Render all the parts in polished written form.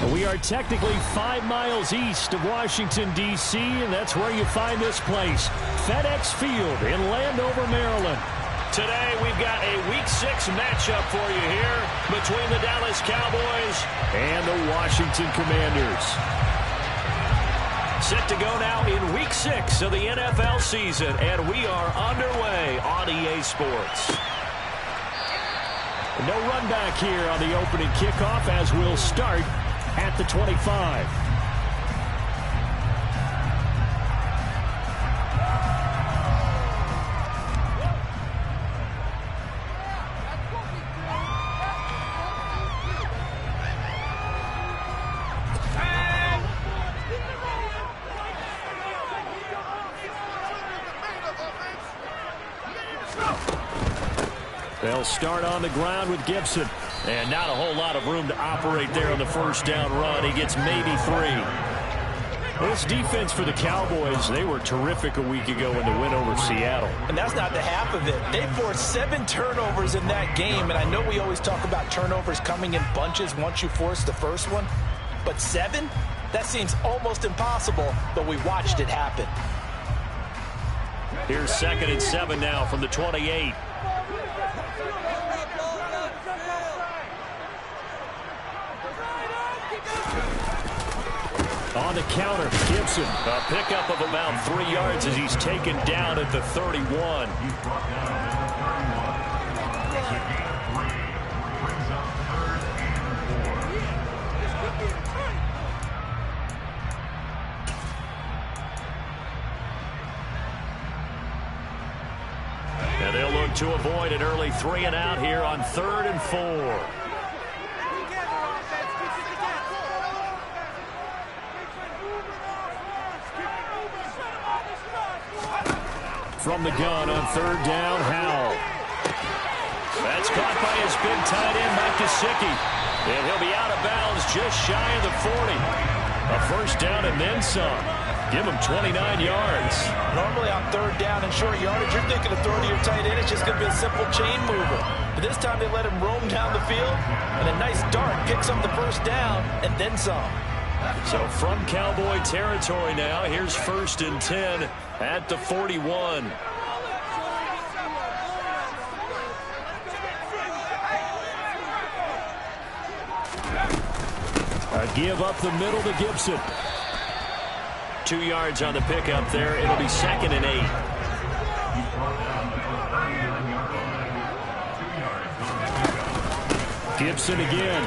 We are technically 5 miles east of Washington, D.C., and that's where you find this place, FedEx Field in Landover, Maryland. Today, we've got a Week 6 matchup for you here between the Dallas Cowboys and the Washington Commanders. Set to go now in Week 6 of the NFL season, and we are underway on EA Sports. No run back here on the opening kickoff as we'll start at the 25. They'll start on the ground with Gibson. And not a whole lot of room to operate there on the first down run. He gets maybe 3. This defense for the Cowboys, they were terrific a week ago in the win over Seattle. And that's not the half of it. They forced 7 turnovers in that game. And I know we always talk about turnovers coming in bunches once you force the first one. But 7? That seems almost impossible, but we watched it happen. Here's 2nd and 7 now from the 28. On the counter, Gibson, a pickup of about 3 yards as he's taken down at the 31. And they'll look to avoid an early 3 and out here on 3rd and 4. From the gun on 3rd down, Howell. That's caught by his big tight end, Mike Gesicki. And he'll be out of bounds just shy of the 40. A first down and then some. Give him 29 yards. Normally on 3rd down and short yardage, you're thinking of throwing to your tight end. It's just going to be a simple chain mover. But this time they let him roam down the field. And a nice dart picks up the first down and then some. So from Cowboy territory now, here's 1st and 10 at the 41. A give up the middle to Gibson. 2 yards on the pickup there. It'll be 2nd and 8. Gibson again.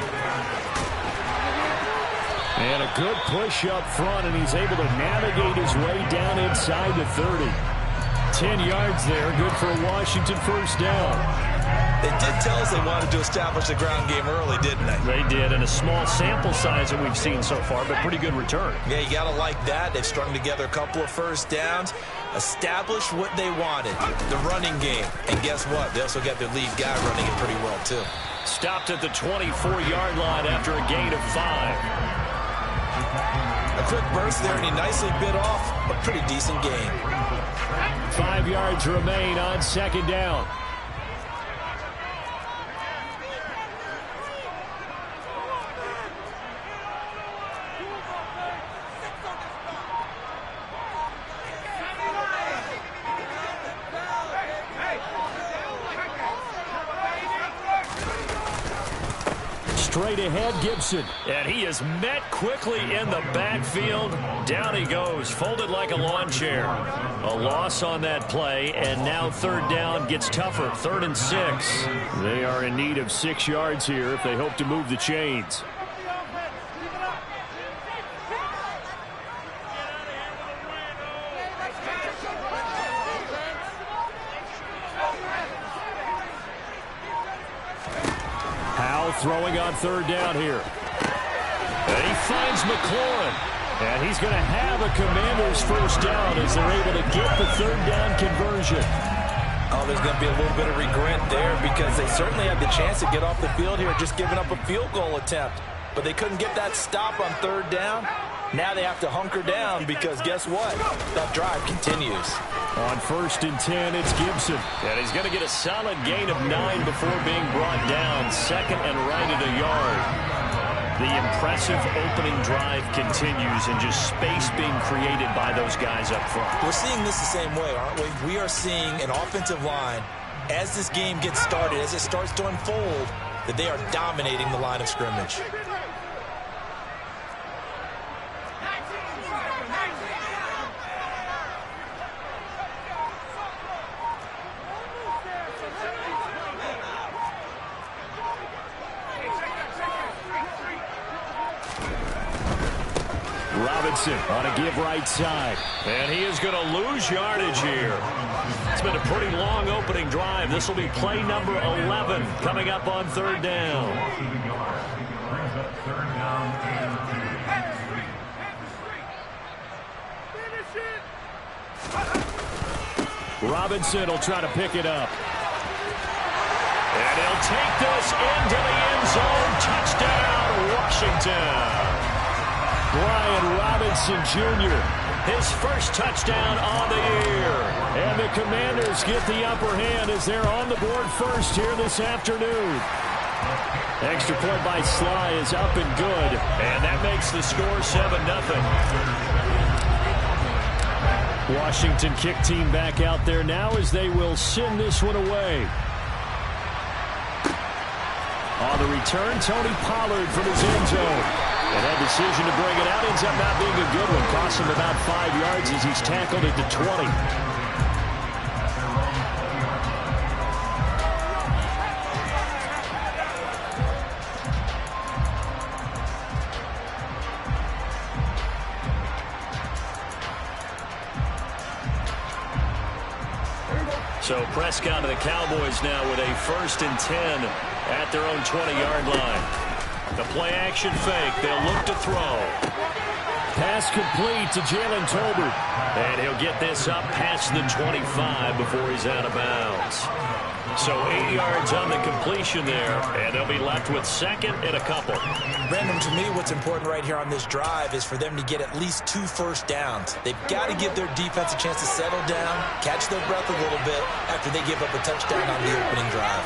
And a good push up front, and he's able to navigate his way down inside the 30. 10 yards there, good for a Washington first down. They did tell us they wanted to establish the ground game early, didn't they? They did, and a small sample size that we've seen so far, but pretty good return. Yeah, you got to like that. They've strung together a couple of first downs, established what they wanted, the running game. And guess what? They also got their lead guy running it pretty well, too. Stopped at the 24-yard line after a gain of 5. A quick burst there, and he nicely bit off a pretty decent gain. 5 yards remain on 2nd down. Straight ahead, Gibson. And he is met quickly in the backfield. Down he goes, folded like a lawn chair. A loss on that play, and now 3rd down gets tougher. 3rd and 6. They are in need of 6 yards here if they hope to move the chains. Throwing on 3rd down here. And he finds McLaurin. And he's going to have a Commanders first down as they're able to get the 3rd down conversion. Oh, there's going to be a little bit of regret there because they certainly had the chance to get off the field here, just giving up a field goal attempt. But they couldn't get that stop on 3rd down. Now they have to hunker down because guess what? That drive continues. On 1st and 10, it's Gibson. And he's going to get a solid gain of 9 before being brought down. 2nd and right at a yard. The impressive opening drive continues and just space being created by those guys up front. We're seeing this the same way, aren't we? We are seeing an offensive line, as this game gets started, as it starts to unfold, that they are dominating the line of scrimmage. Robinson on a give right side. And he is going to lose yardage here. It's been a pretty long opening drive. This will be play number 11 coming up on third down. Robinson will try to pick it up. And he'll take this into the end zone. Touchdown, Washington. Brian Robinson Jr., his first touchdown on the year. And the Commanders get the upper hand as they're on the board first here this afternoon. Extra point by Sly is up and good. And that makes the score 7-0. Washington kick team back out there now as they will send this one away. On the return, Tony Pollard from his end zone. And that decision to bring it out ends up not being a good one. Costs him about 5 yards as he's tackled at the 20. So Prescott and the Cowboys now with a 1st and 10 at their own 20-yard line. The play action fake. They'll look to throw. Pass complete to Jalen Tolbert. And he'll get this up past the 25 before he's out of bounds. So 8 yards on the completion there. And they'll be left with 2nd and a couple. Brandon, to me, what's important right here on this drive is for them to get at least 2 first downs. They've got to give their defense a chance to settle down, catch their breath a little bit after they give up a touchdown on the opening drive.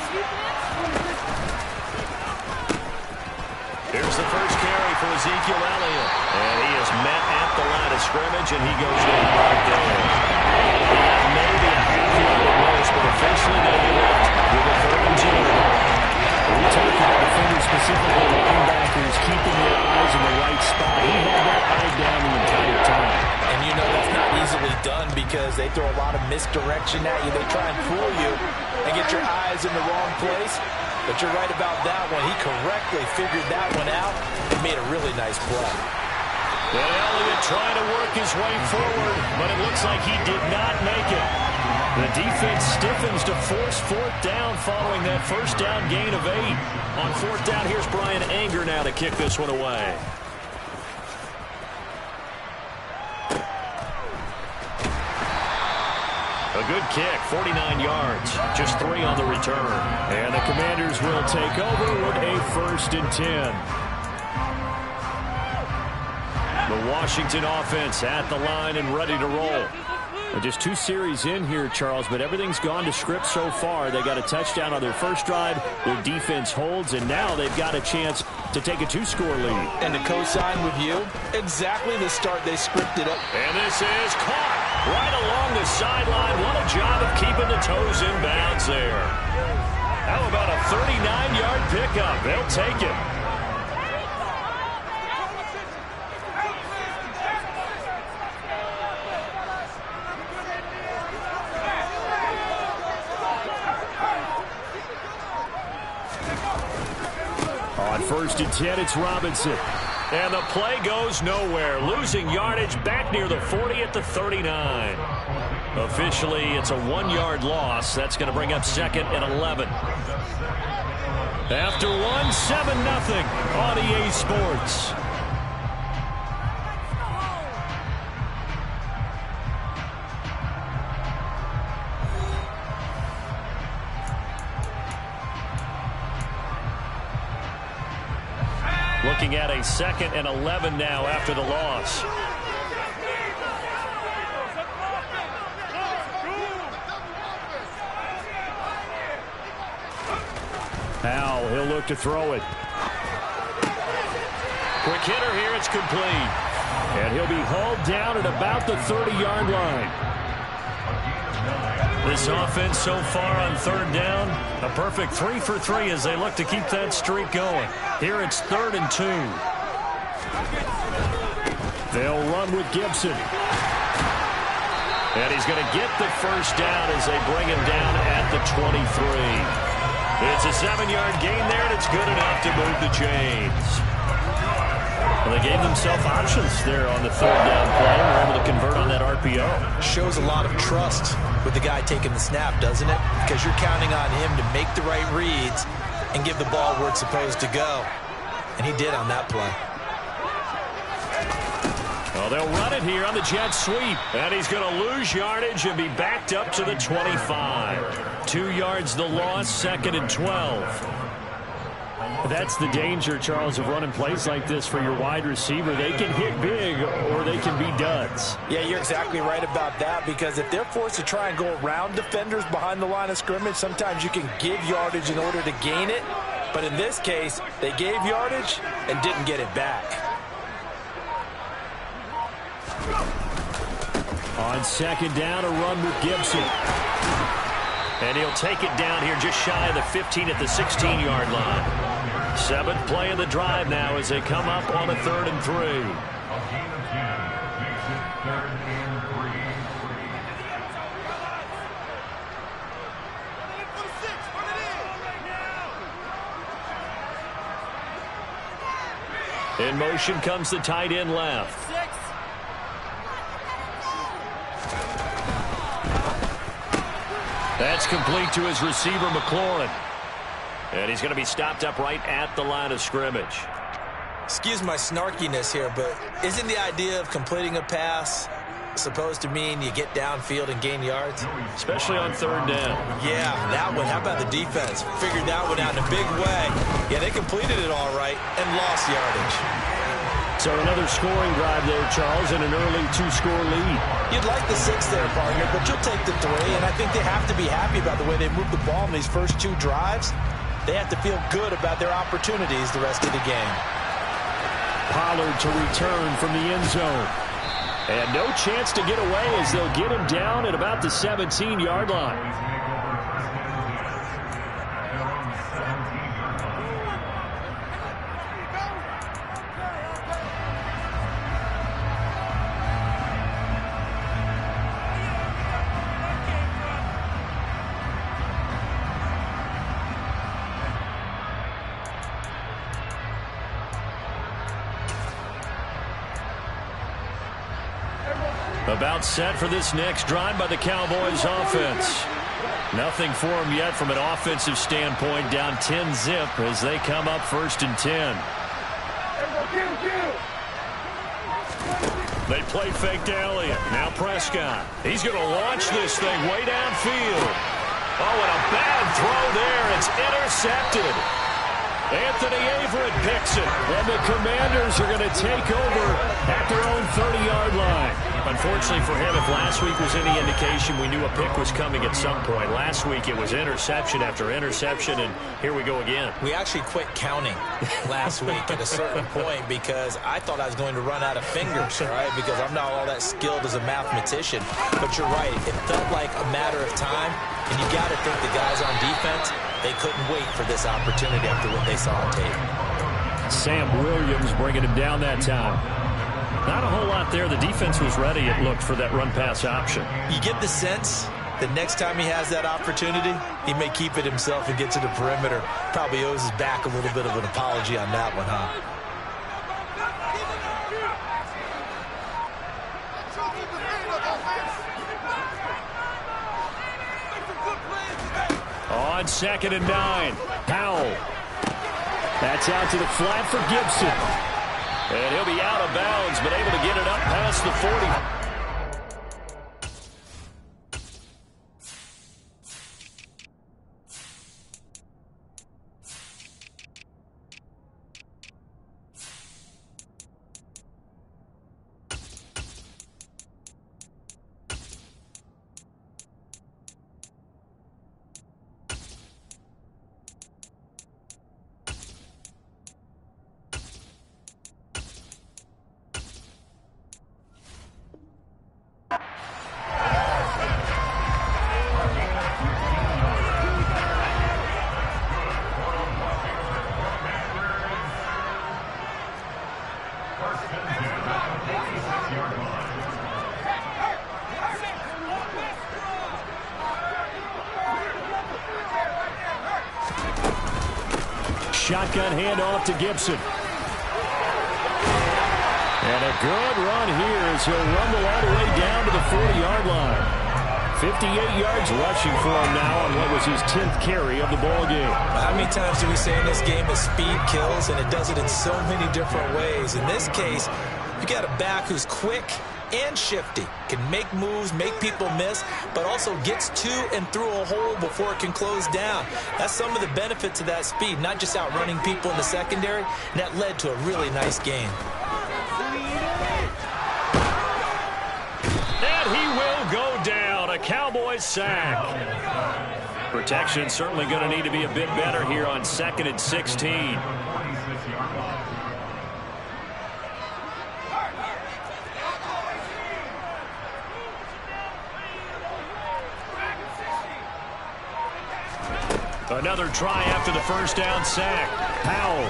Here's the first carry for Ezekiel Elliott. And he is met at the line of scrimmage, and he goes down right there. Maybe a half yard at most, but officially they'll be left with a 3rd and 2. We talk about defenders, specifically linebackers, keeping their eyes in the right spot. He had that eye down the entire time. And you know that's not easily done because they throw a lot of misdirection at you. They try and fool you and get your eyes in the wrong place. But you're right about that one. He correctly figured that one out and made a really nice play. And Elliott trying to work his way forward, but it looks like he did not make it. The defense stiffens to force 4th down following that first down gain of 8. On 4th down, here's Brian Anger now to kick this one away. A good kick, 49 yards, just 3 on the return. And the Commanders will take over with a 1st and 10. The Washington offense at the line and ready to roll. And just 2 series in here, Charles, but everything's gone to script so far. They got a touchdown on their first drive. Their defense holds, and now they've got a chance to take a 2-score lead. And to co-sign with you, exactly the start they scripted up. And this is caught right along the sideline. What a job of keeping the toes in bounds there. How about a 39-yard pickup? They'll take it. On 1st and 10, it's Robinson. And the play goes nowhere. Losing yardage back near the 40 at the 39. Officially, it's a 1-yard loss. That's going to bring up 2nd and 11. After 1, 7-0 on EA Sports. Looking at a 2nd and 11 now after the loss. Powell, he'll look to throw it. Quick hitter here. It's complete. And he'll be hauled down at about the 30-yard line. This offense so far on third down, a perfect 3 for 3 as they look to keep that streak going. Here it's 3rd and 2. They'll run with Gibson. And he's going to get the first down as they bring him down at the 23. It's a 7-yard gain there, and it's good enough to move the chains. Well, they gave themselves options there on the 3rd down play. Were able to convert on that RPO. Shows a lot of trust with the guy taking the snap, doesn't it? Because you're counting on him to make the right reads and give the ball where it's supposed to go. And he did on that play. Well, they'll run it here on the jet sweep. And he's going to lose yardage and be backed up to the 25. 2 yards the loss, 2nd and 12. That's the danger, Charles, of running plays like this for your wide receiver. They can hit big or they can be duds. Yeah, you're exactly right about that, because if they're forced to try and go around defenders behind the line of scrimmage, sometimes you can give yardage in order to gain it. But in this case, they gave yardage and didn't get it back. On 2nd down, a run with Gibson. And he'll take it down here just shy of the 15 at the 16-yard line. 7th play of the drive now as they come up on a 3rd and 3. In motion comes the tight end left. That's complete to his receiver, McLaurin. And he's going to be stopped up right at the line of scrimmage. Excuse my snarkiness here, but isn't the idea of completing a pass supposed to mean you get downfield and gain yards? Especially on 3rd down. Yeah, that one. How about the defense? Figured that one out in a big way. Yeah, they completed it all right and lost yardage. So another scoring drive there, Charles, and an early 2-score lead. You'd like the 6 there, partner, but you'll take the 3, and I think they have to be happy about the way they moved the ball in these first 2 drives. They have to feel good about their opportunities the rest of the game. Pollard to return from the end zone. And no chance to get away as they'll get him down at about the 17-yard line. About set for this next drive by the Cowboys offense. Nothing for them yet from an offensive standpoint, down 10-zip as they come up 1st and 10. They play fake to Elliott. Now Prescott. He's going to launch this thing way downfield. Oh, and a bad throw there. It's intercepted. Anthony Averett picks it, and the Commanders are going to take over at their own 30-yard line. Unfortunately for him, if last week was any indication, we knew a pick was coming at some point. Last week it was interception after interception, and here we go again. We actually quit counting last week at a certain point because I thought I was going to run out of fingers, right? Because I'm not all that skilled as a mathematician. But you're right. It felt like a matter of time, and you got to think the guys on defense, they couldn't wait for this opportunity after what they saw on tape. Sam Williams bringing him down that time. Not a whole lot there. The defense was ready, it looked, for that run-pass option. You get the sense that next time he has that opportunity, he may keep it himself and get to the perimeter. Probably owes his back a little bit of an apology on that one, huh? On 2nd and 9, Powell. That's out to the flat for Gibson. And he'll be out of bounds, but able to get it up past the 40. shotgun handoff to Gibson. And a good run here as he'll rumble all the way down to the 40-yard line. 58 yards rushing for him now on what was his 10th carry of the ball game. How many times do we say in this game that speed kills, and it does it in so many different ways? In this case, you got a back who's quick and shifty, can make moves, make people miss, but also gets to and through a hole before it can close down. That's some of the benefits of that speed, not just outrunning people in the secondary, and that led to a really nice game. And he will go down, a Cowboys sack. Protection certainly going to need to be a bit better here on 2nd and 16. Another try after the first down sack. Powell.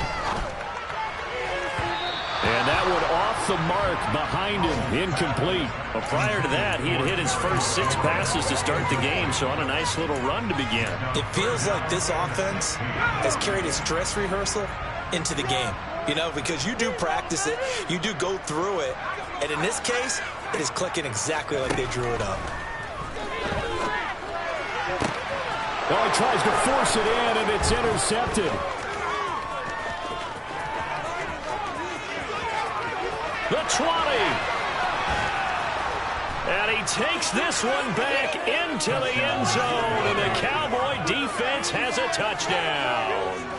And that one off the mark behind him. Incomplete. But prior to that, he had hit his first 6 passes to start the game, so on a nice little run to begin. It feels like this offense has carried its dress rehearsal into the game. You know, because you do practice it, you do go through it, and in this case, it is clicking exactly like they drew it up. Oh, he tries to force it in, and it's intercepted. The 20. And he takes this one back into the end zone, and the Cowboy defense has a touchdown.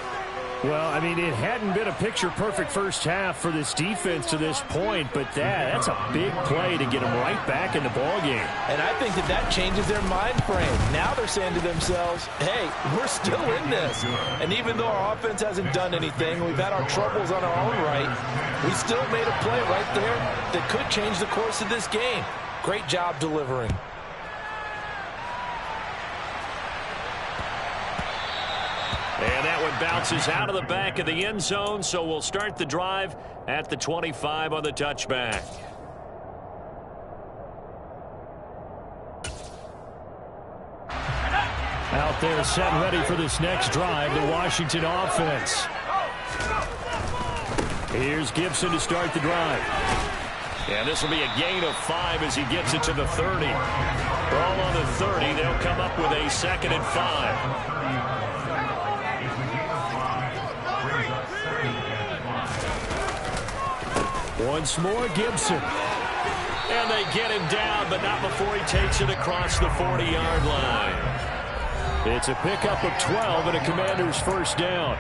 Well, I mean, it hadn't been a picture-perfect first half for this defense to this point, but that's a big play to get them right back in the ballgame. And I think that changes their mind frame. Now they're saying to themselves, hey, we're still in this. And even though our offense hasn't done anything, we've had our troubles on our own right, we still made a play right there that could change the course of this game. Great job delivering. And that one bounces out of the back of the end zone, so we'll start the drive at the 25 on the touchback. Out there set and ready for this next drive, the Washington offense. Here's Gibson to start the drive. And this will be a gain of 5 as he gets it to the 30. Ball on the 30, they'll come up with a 2nd and 5. Once more, Gibson. And they get him down, but not before he takes it across the 40-yard line. It's a pickup of 12 and a Commander's first down.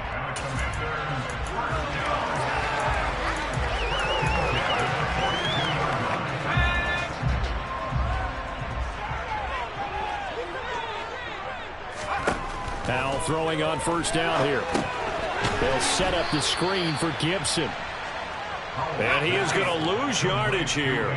Powell throwing on first down here. They'll set up the screen for Gibson. And he is going to lose yardage here.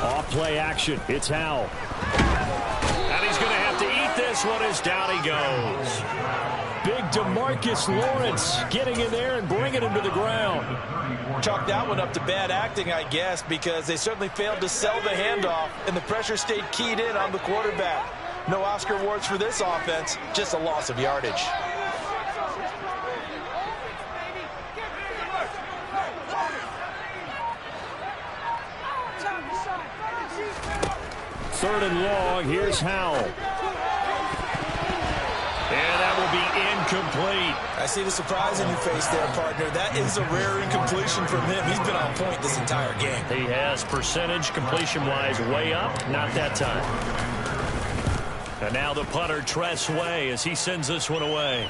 Off play action. It's Howell. And he's going to have to eat this one as down he goes. Big DeMarcus Lawrence getting in there and bringing him to the ground. Chalk that one up to bad acting, I guess, because they certainly failed to sell the handoff, and the pressure stayed keyed in on the quarterback. No Oscar awards for this offense, just a loss of yardage. Third and long, here's Howell. And that will be incomplete. I see the surprise in your face there, partner. That is a rare incompletion from him. He's been on point this entire game. He has percentage completion-wise way up, not that time. And now the punter, Tress Way, as he sends this one away.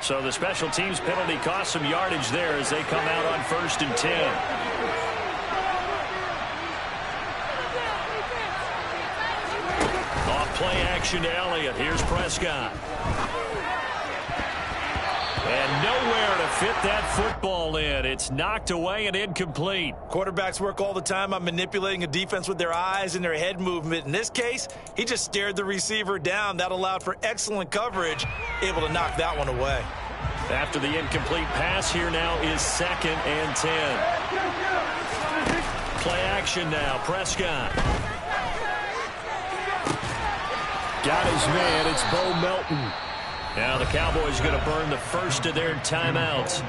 So the special teams penalty cost some yardage there as they come out on 1st and 10. Off play action to Elliott. Here's Prescott. fit that football in. It's knocked away and incomplete. Quarterbacks work all the time on manipulating a defense with their eyes and their head movement. In this case, he just stared the receiver down. That allowed for excellent coverage, able to knock that one away. After the incomplete pass, here now is 2nd and 10. Play action now. Prescott. Got his man. It's Bo Melton. Now the Cowboys are going to burn the first of their timeouts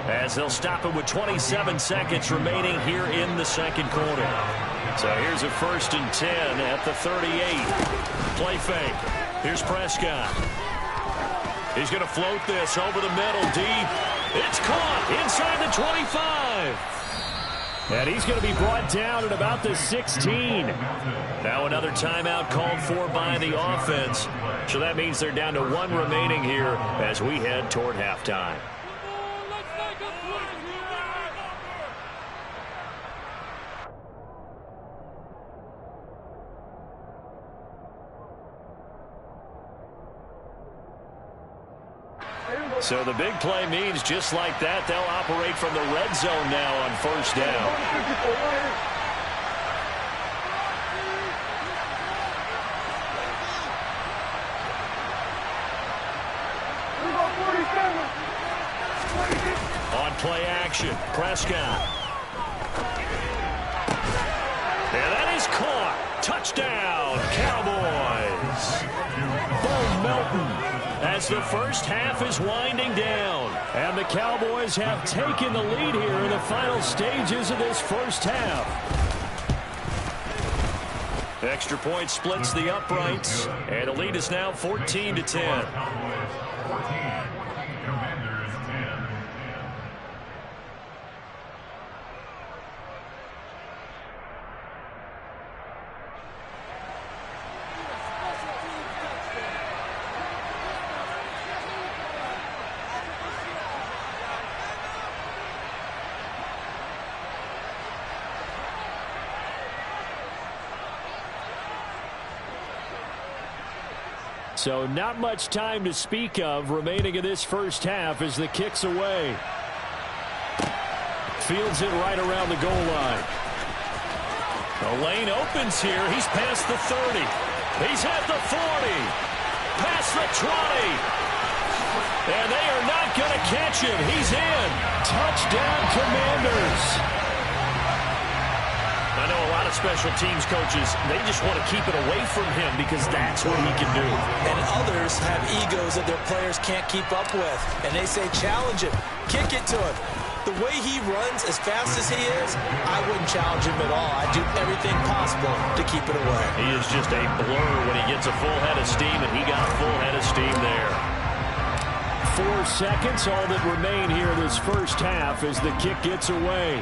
as they'll stop it with 27 seconds remaining here in the second quarter. So here's a 1st and 10 at the 38. Play fake. Here's Prescott. He's going to float this over the middle deep. It's caught inside the 25. And he's going to be brought down at about the 16. Now another timeout called for by the offense. So that means they're down to 1 remaining here as we head toward halftime. So the big play means just like that, they'll operate from the red zone now on 1st down. On play action, Prescott. And that is caught. Touchdown, Cowboys. Bo Melton. As the first half is winding down. And the Cowboys have taken the lead here in the final stages of this first half. Extra point splits the uprights. And the lead is now 14-10. So not much time to speak of remaining in this first half as the kick's away. Fields it right around the goal line. The lane opens here. He's past the 30. He's at the 40. Past the 20. And they are not going to catch him. He's in. Touchdown, Commanders. I know a lot of special teams coaches, they just want to keep it away from him because that's what he can do. And others have egos that their players can't keep up with. And they say, challenge him. Kick it to him. The way he runs as fast as he is, I wouldn't challenge him at all. I'd do everything possible to keep it away. He is just a blur when he gets a full head of steam, and he got a full head of steam there. 4 seconds, all that remain here in this first half as the kick gets away.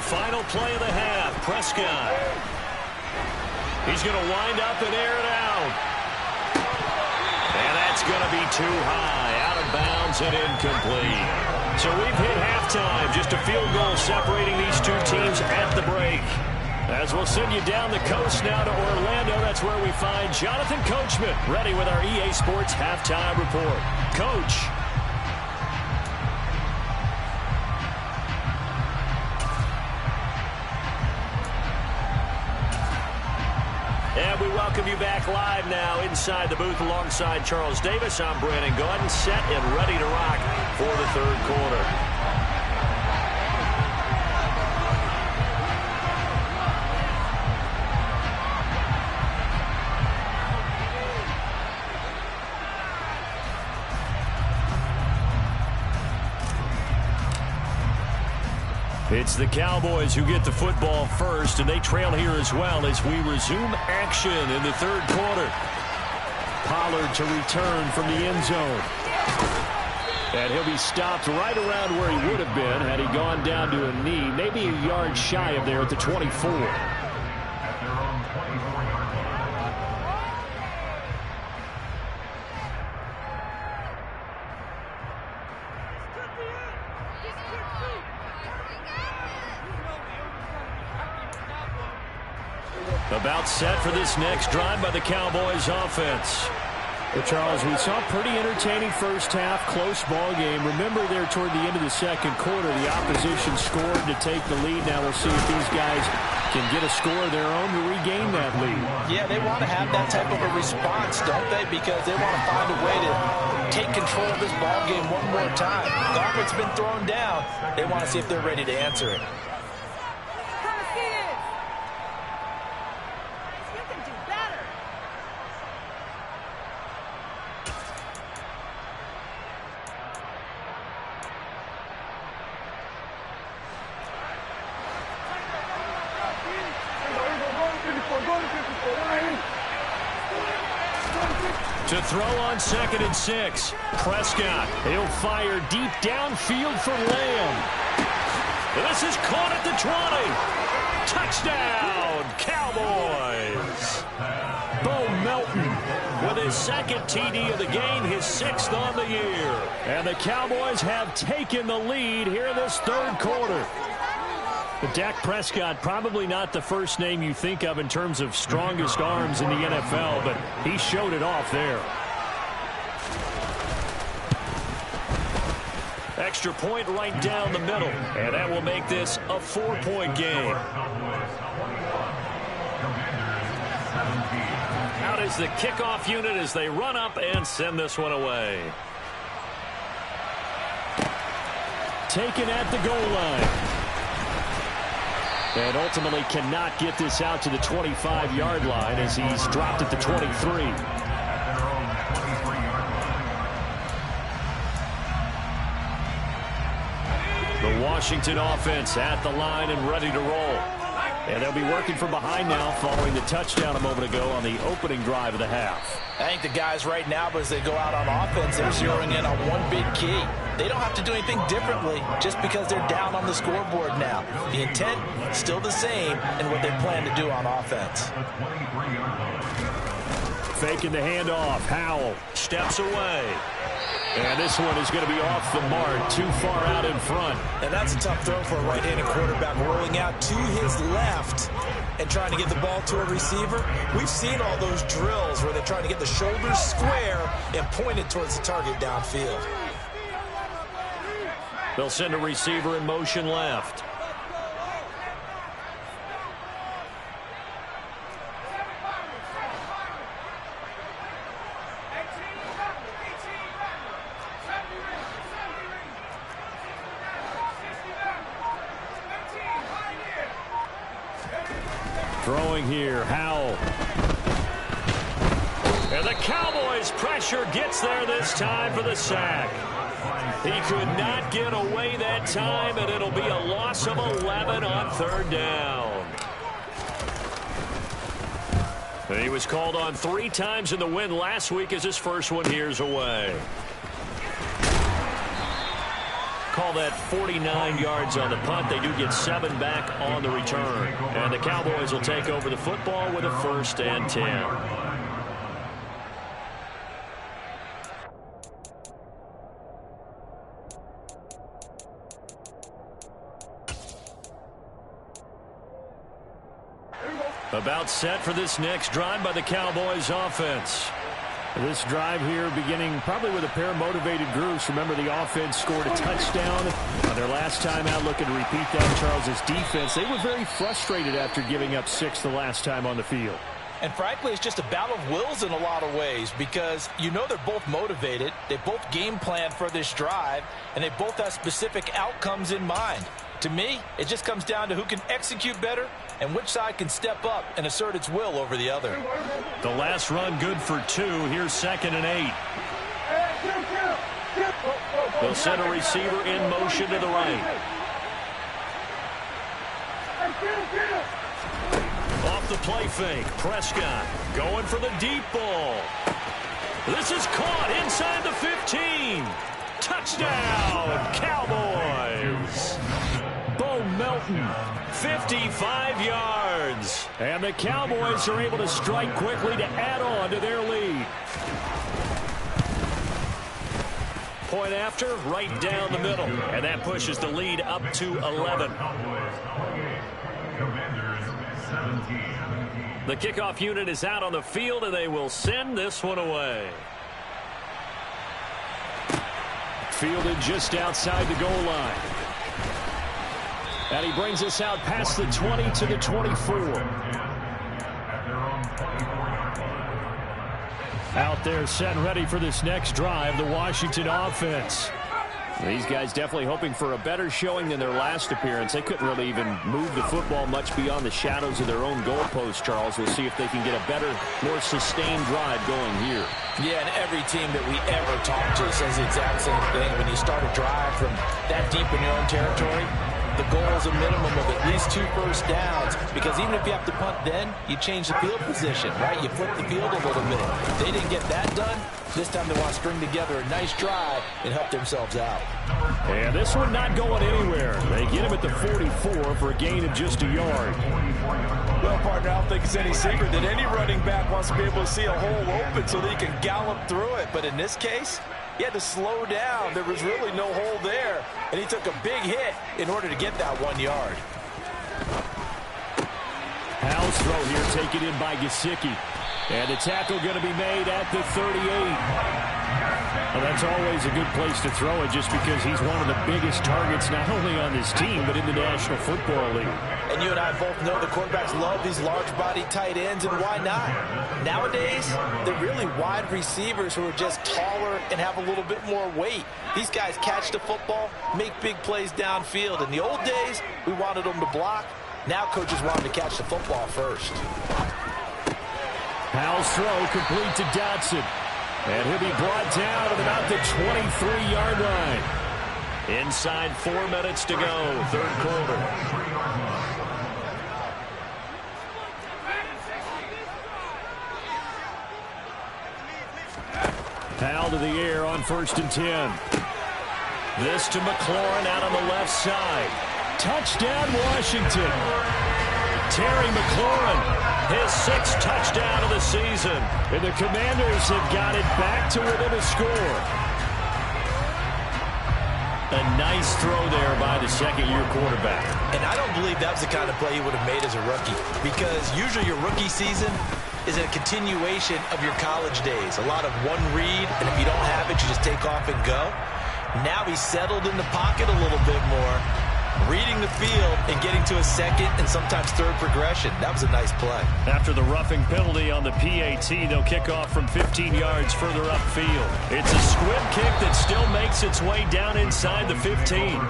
Final play of the half, Prescott. He's going to wind up and air it out. And that's going to be too high, out of bounds and incomplete. So we've hit halftime, just a field goal separating these two teams at the break. As we'll send you down the coast now to Orlando, that's where we find Jonathan Coachman, ready with our EA Sports Halftime Report. Coach. And we welcome you back live now inside the booth alongside Charles Davis. I'm Brandon Gaudin, set and ready to rock for the third quarter. It's the Cowboys who get the football first, and they trail here as well as we resume action in the third quarter. Pollard to return from the end zone. And he'll be stopped right around where he would have been had he gone down to a knee, maybe a yard shy of there at the 24. About set for this next drive by the Cowboys offense. Well, Charles, we saw a pretty entertaining first half, close ball game. Remember there toward the end of the second quarter, the opposition scored to take the lead. Now we'll see if these guys can get a score of their own to regain that lead. Yeah, they want to have that type of a response, don't they? Because they want to find a way to take control of this ball game one more time. Gauntlet's been thrown down. They want to see if they're ready to answer it. To throw on 2nd and 6. Prescott. He'll fire deep downfield for Lamb. This is caught at the 20. Touchdown, Cowboys. Bo Melton with his second TD of the game, his 6th on the year. And the Cowboys have taken the lead here in this third quarter. But Dak Prescott, probably not the first name you think of in terms of strongest arms in the NFL, but he showed it off there. Extra point right down the middle, and that will make this a 4-point game. Out is the kickoff unit as they run up and send this one away. Taken at the goal line. And ultimately cannot get this out to the 25-yard line as he's dropped at the 23. The Washington offense at the line and ready to roll. And they'll be working from behind now following the touchdown a moment ago on the opening drive of the half. I think the guys right now, as they go out on offense, they're zeroing in on one big key. They don't have to do anything differently just because they're down on the scoreboard now. The intent, still the same, and what they plan to do on offense. Faking the handoff. Howell steps away. And this one is going to be off the mark, too far out in front. And that's a tough throw for a right-handed quarterback, rolling out to his left and trying to get the ball to a receiver. We've seen all those drills where they're trying to get the shoulders square and point it towards the target downfield. They'll send a receiver in motion left. Throwing here, Howell. And the Cowboys' pressure gets there this time for the sack. He could not get away that time, and it'll be a loss of 11 on third down. And he was called on 3 times in the win last week as his first one here's away. Call that 49 yards on the punt. They do get 7 back on the return. And the Cowboys will take over the football with a 1st and 10. About set for this next drive by the Cowboys offense. This drive here beginning probably with a pair of motivated groups. Remember, the offense scored a touchdown on their last time out. Looking to repeat that. Charles's defense, they were very frustrated after giving up 6 the last time on the field. And frankly, it's just a battle of wills in a lot of ways because you know they're both motivated. They both game plan for this drive, and they both have specific outcomes in mind. To me, it just comes down to who can execute better and which side can step up and assert its will over the other. The last run good for 2. Here's 2nd and 8. They'll send a receiver in motion to the right. Off the play fake, Prescott going for the deep ball. This is caught inside the 15. Touchdown, Cowboys. Bo Melton, 55 yards. And the Cowboys are able to strike quickly to add on to their lead. Point after, right down the middle. And that pushes the lead up to 11. The kickoff unit is out on the field, and they will send this one away. Fielded just outside the goal line. And he brings us out past the 20 to the 24. Out there set and ready for this next drive, the Washington offense. These guys definitely hoping for a better showing than their last appearance. They couldn't really even move the football much beyond the shadows of their own goalpost, Charles. We'll see if they can get a better, more sustained drive going here. Yeah, and every team that we ever talk to says the exact same thing. When you start a drive from that deep in your own territory, the goal is a minimum of at least 2 first downs, because even if you have to punt then, you change the field position, right? You flip the field a little bit. They didn't get that done. This time they want to string together a nice drive and help themselves out. And this one not going anywhere. They get him at the 44 for a gain of just a yard. Well, partner, I don't think it's any secret that any running back wants to be able to see a hole open so that he can gallop through it. But in this case, he had to slow down. There was really no hole there, and he took a big hit in order to get that 1 yard. Howell's throw here taken in by Gesicki. And the tackle going to be made at the 38. Well, that's always a good place to throw it, just because he's one of the biggest targets not only on this team but in the National Football League. And you and I both know the quarterbacks love these large-body tight ends, and why not? Nowadays, they're really wide receivers who are just taller and have a little bit more weight. These guys catch the football, make big plays downfield. In the old days, we wanted them to block. Now coaches want them to catch the football first. Howell's throw complete to Dotson. And he'll be brought down at about the 23-yard line. Inside 4 minutes to go, third quarter. Howell to the air on 1st and 10. This to McLaurin out on the left side. Touchdown, Washington. Terry McLaurin. His 6th touchdown of the season. And the Commanders have got it back to within a score. A nice throw there by the second-year quarterback. And I don't believe that was the kind of play he would have made as a rookie, because usually your rookie season is a continuation of your college days. A lot of one read, and if you don't have it, you just take off and go. Now he's settled in the pocket a little bit more, reading the field and getting to a second and sometimes third progression. That was a nice play. After the roughing penalty on the PAT, they'll kick off from 15 yards further upfield. It's a squib kick that still makes its way down inside the 15.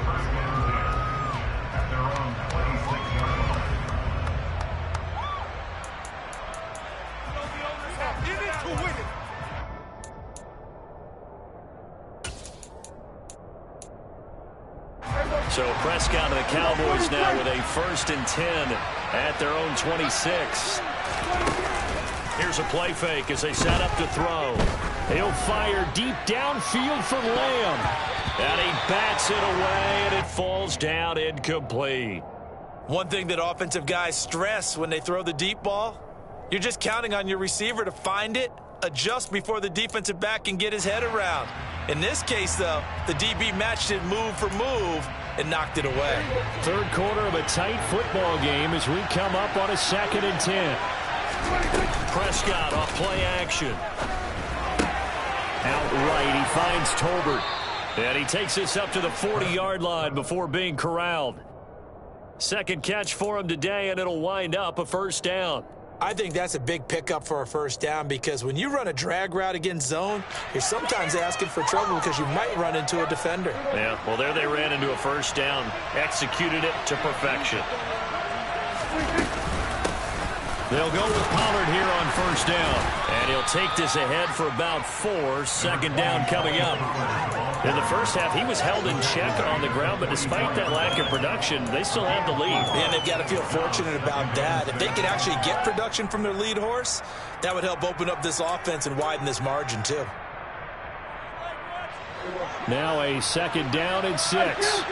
So Prescott and the Cowboys now with a 1st and 10 at their own 26. Here's a play fake as they set up to throw. He'll fire deep downfield for Lamb. And he bats it away, and it falls down incomplete. One thing that offensive guys stress when they throw the deep ball, you're just counting on your receiver to find it, adjust before the defensive back can get his head around. In this case, though, the DB matched it move for move and knocked it away. Third quarter of a tight football game as we come up on a 2nd and 10. Prescott off play action. Out right, he finds Tolbert. And he takes us up to the 40-yard line before being corralled. Second catch for him today, and it'll wind up a 1st down. I think that's a big pickup for a 1st down, because when you run a drag route against zone, you're sometimes asking for trouble because you might run into a defender. Yeah, well, there they ran into a 1st down, executed it to perfection. They'll go with Pollard here on first down. And he'll take this ahead for about 4. Second down coming up. In the first half, he was held in check on the ground, but despite that lack of production, they still have the lead. And they've got to feel fortunate about that. If they could actually get production from their lead horse, that would help open up this offense and widen this margin too. Now a second down and 6.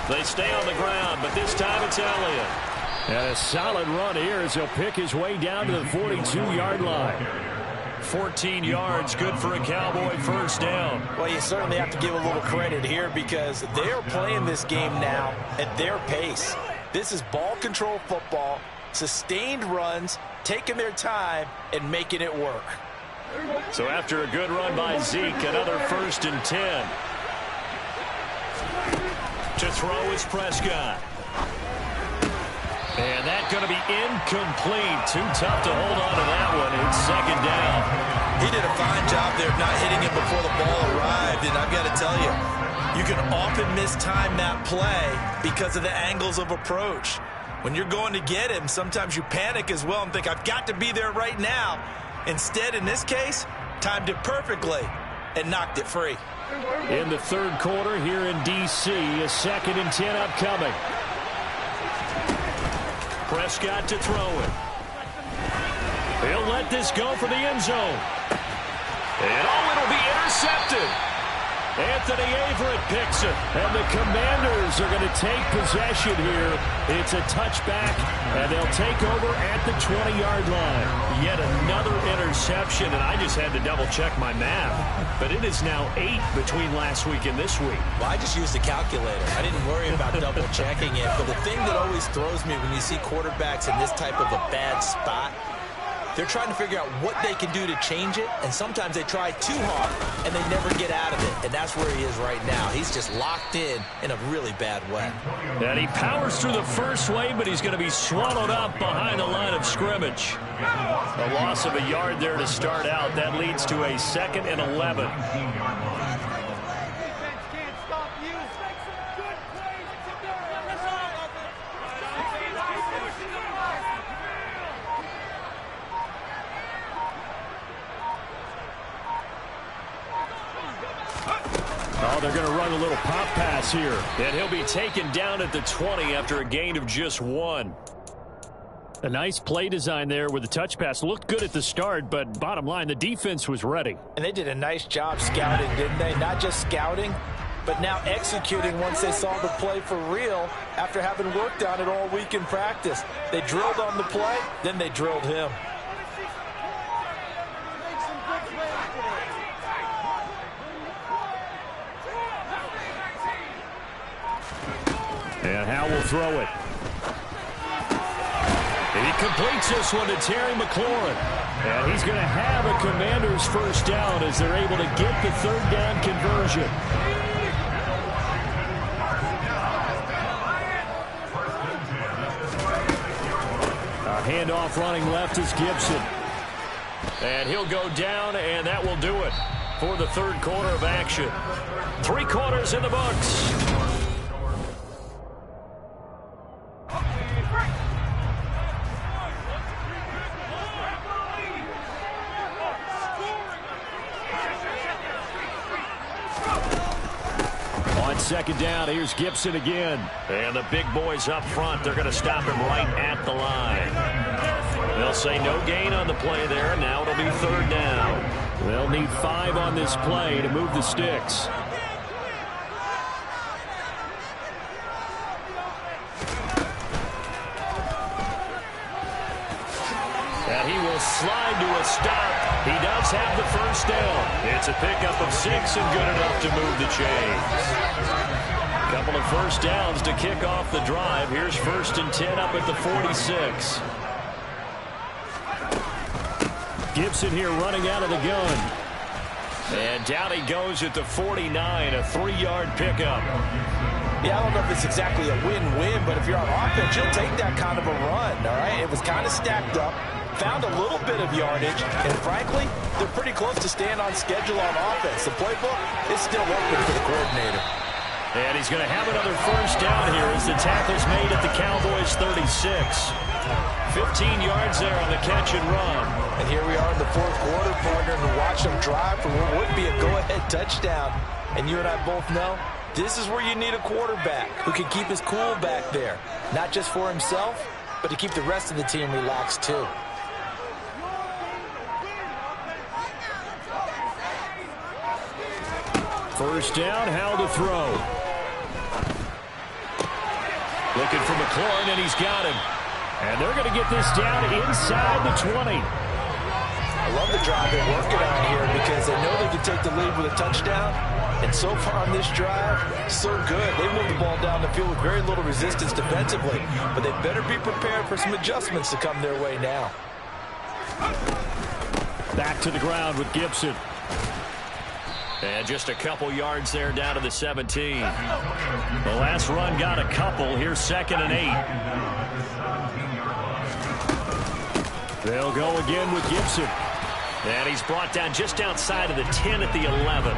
They stay on the ground, but this time it's Elliott. And a solid run here as he'll pick his way down to the 42-yard line. 14 yards, good for a Cowboy first down. Well, you certainly have to give a little credit here because they are playing this game now at their pace. This is ball control football, sustained runs, taking their time, and making it work. So after a good run by Zeke, another 1st and 10. To throw is Prescott. And that's going to be incomplete. Too tough to hold on to that one. It's second down. He did a fine job there of not hitting him before the ball arrived. And I've got to tell you, you can often mistime that play because of the angles of approach. When you're going to get him, sometimes you panic as well and think, I've got to be there right now. Instead, in this case, timed it perfectly and knocked it free. In the third quarter here in D.C., a 2nd and 10 upcoming. Prescott to throw it. He'll let this go for the end zone. And it'll be intercepted. Anthony Averett picks it. And the Commanders are going to take possession here. It's a touchback, and they'll take over at the 20-yard line. Yet another interception, and I just had to double-check my math. But it is now 8 between last week and this week. Well, I just used the calculator. I didn't worry about double-checking it. But the thing that always throws me when you see quarterbacks in this type of a bad spot, they're trying to figure out what they can do to change it, and sometimes they try too hard, and they never get out of it, and that's where he is right now. He's just locked in a really bad way. And he powers through the first wave, but he's going to be swallowed up behind the line of scrimmage. A loss of a yard there to start out. That leads to a 2nd and 11. Oh, they're going to run a little pop pass here. And he'll be taken down at the 20 after a gain of just 1. A nice play design there with the touch pass. Looked good at the start, but bottom line, the defense was ready. And they did a nice job scouting, didn't they? Not just scouting, but now executing once they saw the play for real after having worked on it all week in practice. They drilled on the play, then they drilled him. And Howe will throw it. And he completes this one to Terry McLaurin. And he's going to have a Commanders first down as they're able to get the third down conversion. A handoff running left is Gibson. And he'll go down, and that will do it for the third quarter of action. 3 quarters in the books. Second down, here's Gibson again. And the big boys up front, they're going to stop him right at the line. They'll say no gain on the play there. Now it'll be third down. They'll need 5 on this play to move the sticks. And he will slide to a stop. He does have the first down. It's a pickup of 6 and good enough to move the chains. Couple of first downs to kick off the drive. Here's 1st and 10 up at the 46. Gibson here running out of the gun. And down he goes at the 49, a 3-yard pickup. Yeah, I don't know if it's exactly a win-win, but if you're on offense, you'll take that kind of a run, all right? It was kind of stacked up, found a little bit of yardage, and frankly, they're pretty close to staying on schedule on offense. The playbook is still open for the coordinator. And he's going to have another first down here as the tackle's made at the Cowboys' 36. 15 yards there on the catch and run. And here we are in the fourth quarter, partner, and watch them drive for what would be a go-ahead touchdown. And you and I both know this is where you need a quarterback who can keep his cool back there. Not just for himself, but to keep the rest of the team relaxed too. First down, how to throw. Looking for McLaurin, and he's got him. And they're going to get this down inside the 20. I love the drive they're working on here because they know they can take the lead with a touchdown. And so far on this drive, so good. They moved the ball down the field with very little resistance defensively. But they better be prepared for some adjustments to come their way now. Back to the ground with Gibson. And just a couple yards there down to the 17. The last run got a couple. Here's 2nd and 8. They'll go again with Gibson. And he's brought down just outside of the 10 at the 11.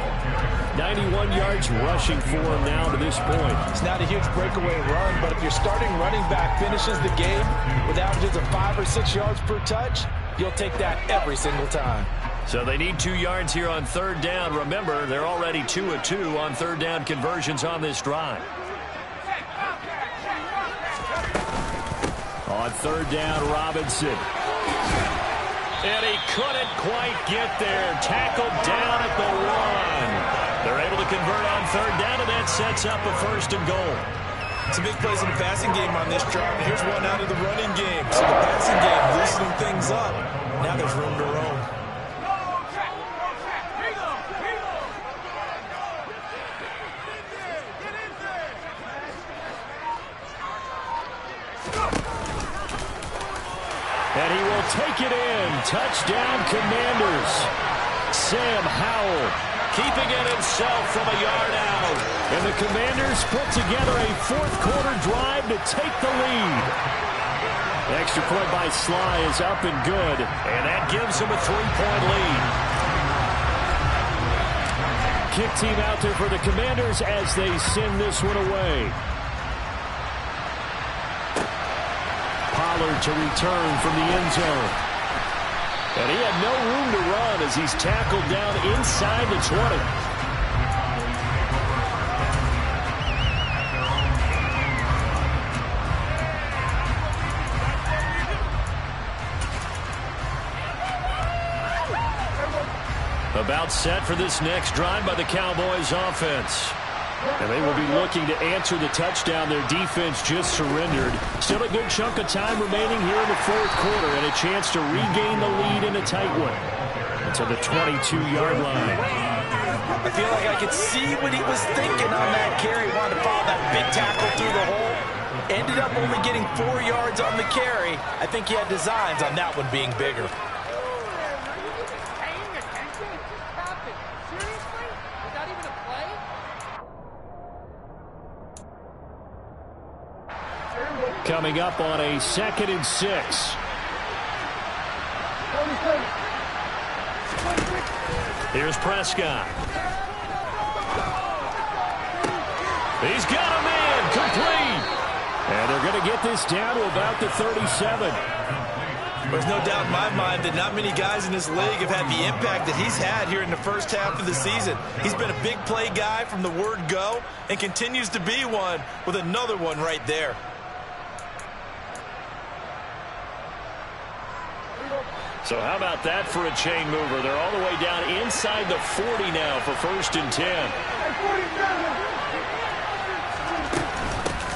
91 yards rushing for him now to this point. It's not a huge breakaway run, but if your starting running back finishes the game with averages of 5 or 6 yards per touch, you'll take that every single time. So they need 2 yards here on third down. Remember, they're already 2 of 2 on third down conversions on this drive. On third down, Robinson. And he couldn't quite get there. Tackled down at the 1. They're able to convert on third down, and that sets up a 1st and goal. Some big plays in the passing game on this drive. Here's one out of the running game. So the passing game loosening things up. Now there's room to roam. And he will take it in. Touchdown, Commanders. Sam Howell keeping it himself from a yard out. And the Commanders put together a fourth-quarter drive to take the lead. Extra point by Sly is up and good. And that gives him a 3-point lead. Kick team out there for the Commanders as they send this one away. Pollard to return from the end zone. And he had no room to run as he's tackled down inside the 20. About set for this next drive by the Cowboys offense. And they will be looking to answer the touchdown their defense just surrendered. Still a good chunk of time remaining here in the fourth quarter and a chance to regain the lead in a tight one. To the 22-yard line. I feel like I could see what he was thinking on that carry. Wanted to follow that big tackle through the hole. Ended up only getting 4 yards on the carry. I think he had designs on that one being bigger. Coming up on a 2nd and 6. Here's Prescott. He's got a man complete. And they're going to get this down to about the 37. There's no doubt in my mind that not many guys in this league have had the impact that he's had here in the first half of the season. He's been a big play guy from the word go and continues to be one with another one right there. So how about that for a chain mover? They're all the way down inside the 40 now for 1st and 10.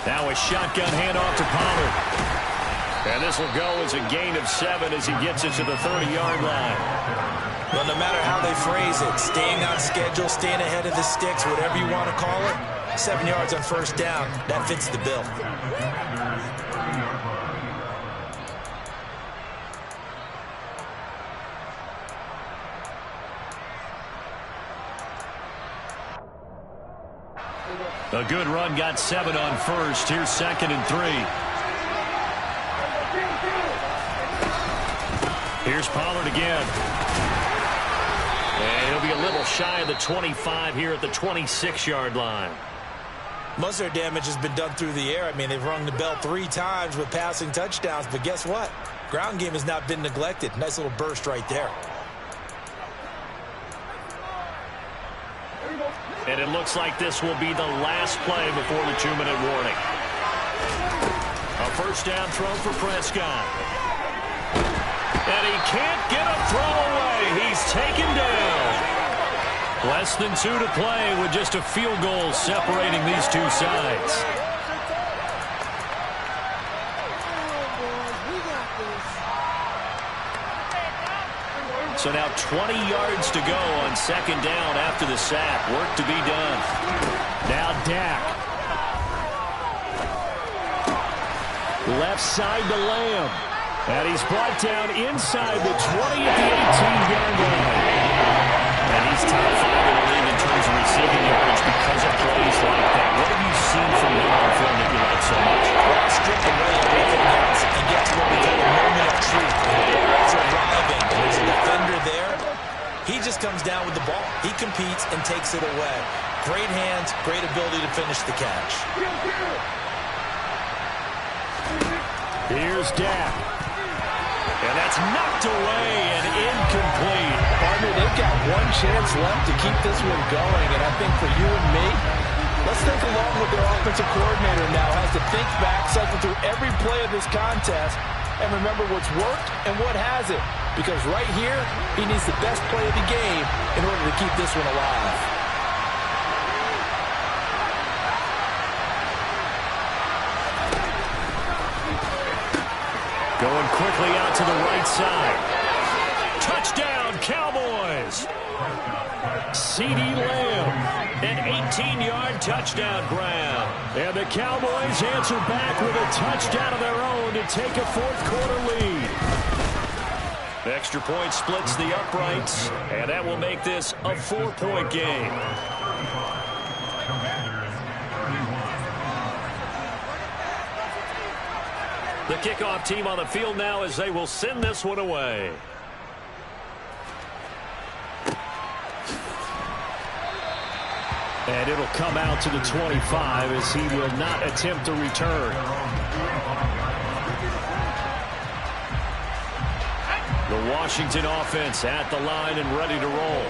Now a shotgun handoff to Pollard. And this will go as a gain of 7 as he gets it to the 30-yard line. Well, no matter how they phrase it, staying on schedule, staying ahead of the sticks, whatever you want to call it, 7 yards on first down, that fits the bill. A good run got 7 on first. Here's 2nd and 3. Here's Pollard again. And he'll be a little shy of the 25 here at the 26-yard line. Most of their damage has been done through the air. I mean, they've rung the bell 3 times with passing touchdowns, but guess what? Ground game has not been neglected. Nice little burst right there. And it looks like this will be the last play before the 2-minute warning. A first down throw for Prescott. And he can't get a throw away. He's taken down. Less than 2 to play with just a field goal separating these two sides. So now 20 yards to go on second down after the sack. Work to be done. Now Dak. Left side to Lamb. And he's brought down inside the 20 at the 18-yard line. And he's top 5 in the league in terms of receiving yards because of plays like that. What have you seen from him on film that you like so much? Well, strip away everything else. He gets what we call a moment of truth. It's arriving. There's a defender there. He just comes down with the ball. He competes and takes it away. Great hands, great ability to finish the catch. Here's Dak. And that's knocked away and incomplete. Partner, they've got one chance left to keep this one going. And I think for you and me, let's think along with their offensive coordinator now. Has to think back, cycle through every play of this contest, and remember what's worked and what hasn't. Because right here, he needs the best play of the game in order to keep this one alive. Going quickly out to the right side. Touchdown, Cowboys! CeeDee Lamb, an 18-yard touchdown grab. And the Cowboys answer back with a touchdown of their own to take a fourth-quarter lead. Extra point splits the uprights, and that will make this a 4-point game. The kickoff team on the field now as they will send this one away. And it'll come out to the 25 as he will not attempt to return. The Washington offense at the line and ready to roll.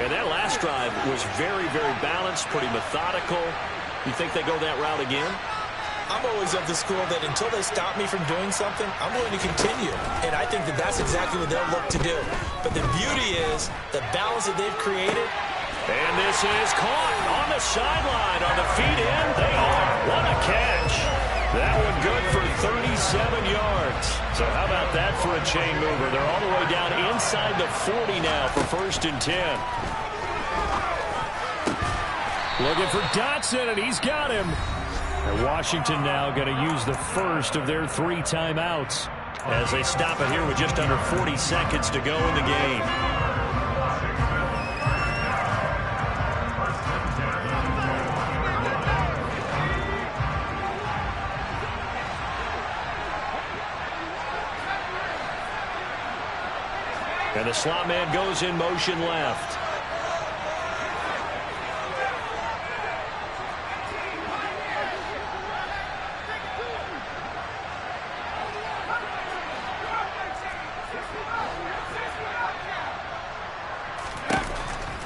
And that last drive was very, very balanced, pretty methodical. You think they go that route again? I'm always of the school that until they stop me from doing something, I'm going to continue. And I think that that's exactly what they'll look to do. But the beauty is the balance that they've created. And this is caught on the sideline on the feet in. They are. What a catch. That one good for 37 yards. So how about that for a chain mover? They're all the way down inside the 40 now for 1st and 10. Looking for Dotson, and he's got him. And Washington now going to use the first of their 3 timeouts as they stop it here with just under 40 seconds to go in the game. And the slot man goes in motion left.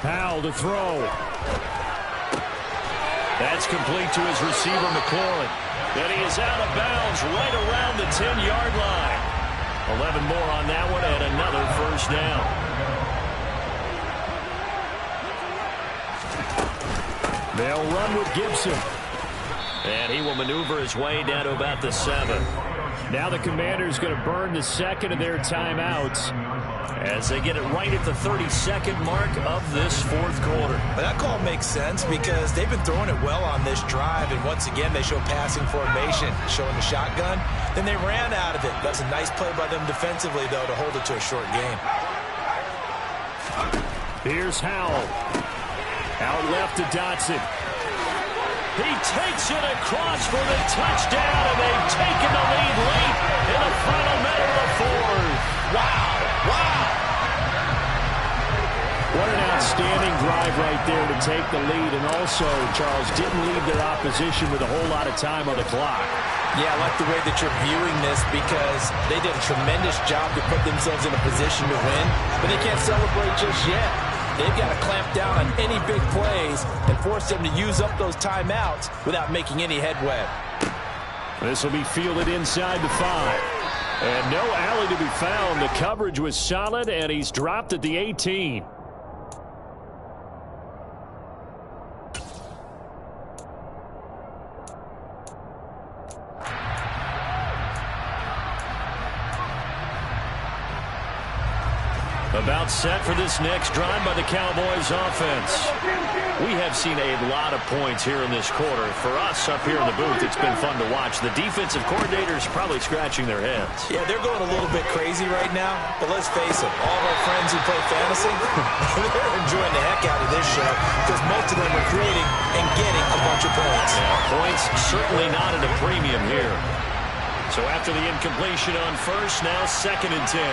Powell to throw. That's complete to his receiver, McLaurin. And he is out of bounds right around the 10-yard line. 11 more on that one and another first down. They'll run with Gibson. And he will maneuver his way down to about the 7. Now the Commanders going to burn the second of their timeouts as they get it right at the 32nd mark of this 4th quarter. But that call makes sense because they've been throwing it well on this drive, and once again they show passing formation, showing the shotgun. Then they ran out of it. That's a nice play by them defensively, though, to hold it to a short game. Here's Howell. Out left to Dotson. He takes it across for the touchdown, and they've taken the lead late in the final minute of the 4th. Wow. Wow. What an outstanding drive right there to take the lead, and also, Charles, didn't leave their opposition with a whole lot of time on the clock. Yeah, I like the way that you're viewing this because they did a tremendous job to put themselves in a position to win, but they can't celebrate just yet. They've got to clamp down on any big plays and force them to use up those timeouts without making any headway. This will be fielded inside the 5. And no alley to be found. The coverage was solid, and he's dropped at the 18. About set for this next drive by the Cowboys offense. We have seen a lot of points here in this quarter. For us up here in the booth, it's been fun to watch. The defensive coordinators probably scratching their heads. Yeah, they're going a little bit crazy right now, but let's face it, all of our friends who play fantasy, they're enjoying the heck out of this show because most of them are creating and getting a bunch of points. Yeah, points certainly not at a premium here. So after the incompletion on first, now 2nd and 10.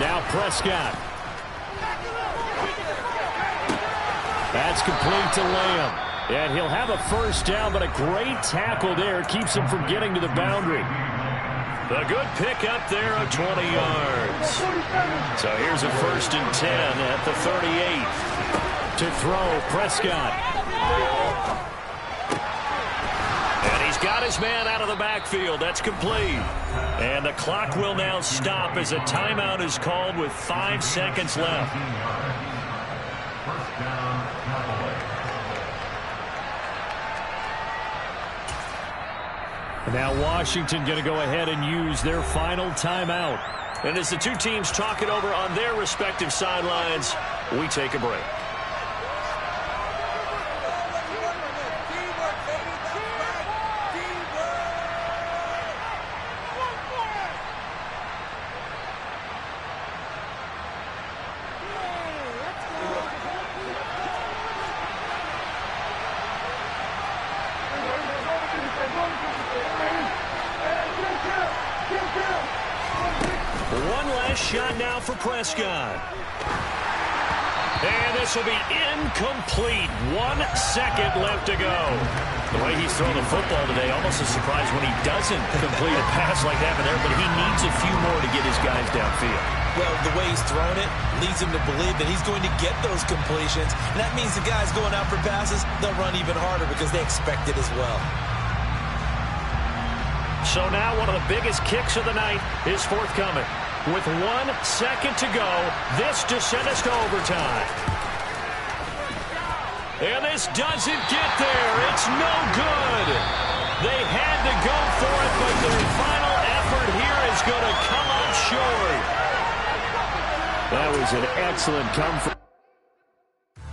Now Prescott. That's complete to Lamb. And he'll have a first down, but a great tackle there keeps him from getting to the boundary. A good pick up there of 20 yards. So here's a 1st and 10 at the 38. To throw, Prescott. Got his man out of the backfield. That's complete. And the clock will now stop as a timeout is called with 5 seconds left. Now Washington going to go ahead and use their final timeout. And as the two teams talk it over on their respective sidelines, we take a break. Shot now for Prescott. And this will be incomplete. 1 second left to go. The way he's thrown the football today, almost a surprise when he doesn't complete a pass like that there, but he needs a few more to get his guys downfield. Well, the way he's thrown it leads him to believe that he's going to get those completions. And that means the guys going out for passes, they'll run even harder because they expect it as well. So now one of the biggest kicks of the night is forthcoming. With 1 second to go, this to send us to overtime. And this doesn't get there. It's no good. They had to go for it, but their final effort here is going to come up short. That was an excellent come from